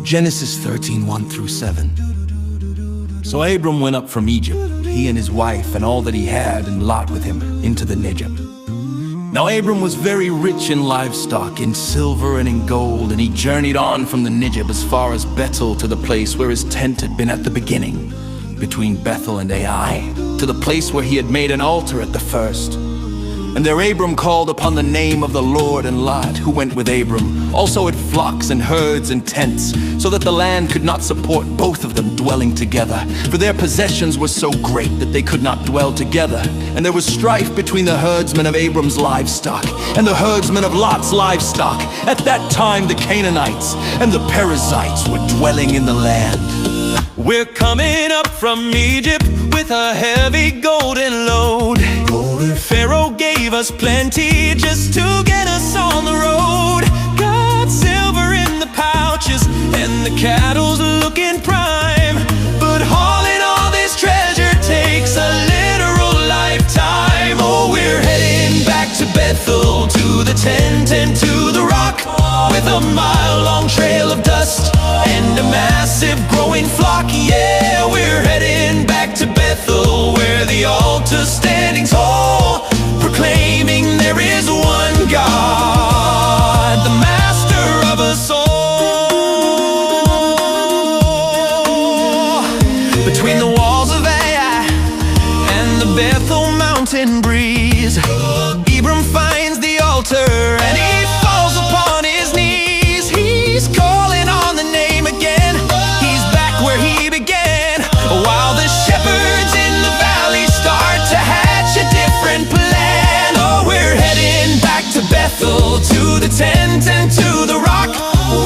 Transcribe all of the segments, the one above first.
Genesis 13:1-7. So Abram went up from Egypt, he and his wife and all that he had, and Lot with him, into the Negev. Now Abram was very rich in livestock, in silver and in gold, and he journeyed on from the Negev as far as Bethel, to the place where his tent had been at the beginning, between Bethel and Ai, to the place where he had made an altar at the first. And there Abram called upon the name of the Lord, and Lot, who went with Abram, also had flocks and herds and tents, so that the land could not support both of them dwelling together. For their possessions were so great that they could not dwell together. And there was strife between the herdsmen of Abram's livestock and the herdsmen of Lot's livestock. At that time the Canaanites and the Perizzites were dwelling in the land. We're coming up from Egypt with a heavy golden load. Pharaoh gave us plenty just to get us on the road. Got silver in the pouches and the cattle's looking prime. But hauling all this treasure takes a literal lifetime. Oh, we're heading back to Bethel, to the tent and to the rock, with a mile-long trail of dust and a massive growing flock. Yeah, we're heading back to Bethel, where the altar's standing tall, proclaiming there is one God, the master of us all. Between the walls of Ai and the Bethel mountain breeze, Abram finds the altar and he falls upon his knees. He's calling on the name again. He's back where he began, while the shepherds in the valley start to hatch a different plan. Oh, we're heading back to Bethel, to the tent and to the rock,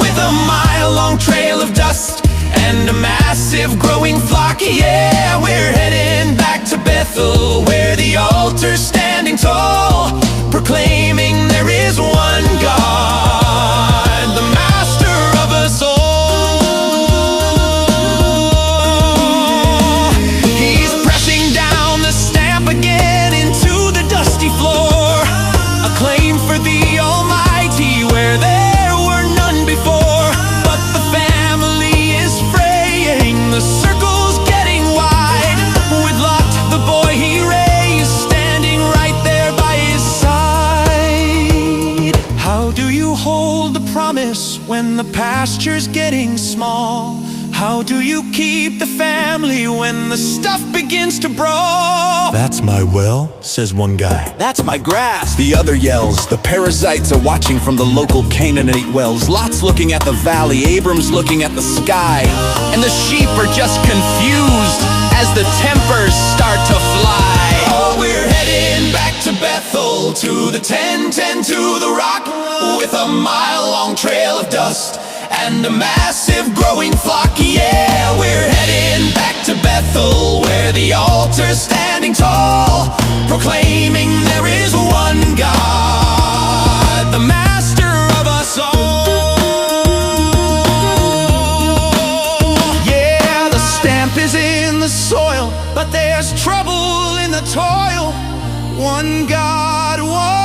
with a mile-long trail of dust and a massive growing flock. Yeah, we're heading back to Bethel, where the altar's standing tall, proclaiming there is one God, the master of us all. He's pressing down the stamp again into the dusty floor, a claim for the Almighty where there were none before. But the family is fraying, the circle's getting wide, with Lot, the boy he raised, standing right there by his side. How do you hold the promise when the pasture's getting small? How do you keep the family when the stuff begins to brawl? That's my well, says one guy. That's my grass, the other yells. The Perizzites are watching from the local Canaanite wells. Lot's looking at the valley, Abram's looking at the sky, and the sheep are just confused as the tempers start to fly. Oh, we're heading back to Bethel, to the tent and to the rock, with a mile-long trail of dust and a massive growing flock. Yeah, we're heading back to Bethel, where the altar's standing tall, proclaiming there is one God, the master of us all. Yeah, the stamp is in the soil, but there's trouble in the toil. One God, one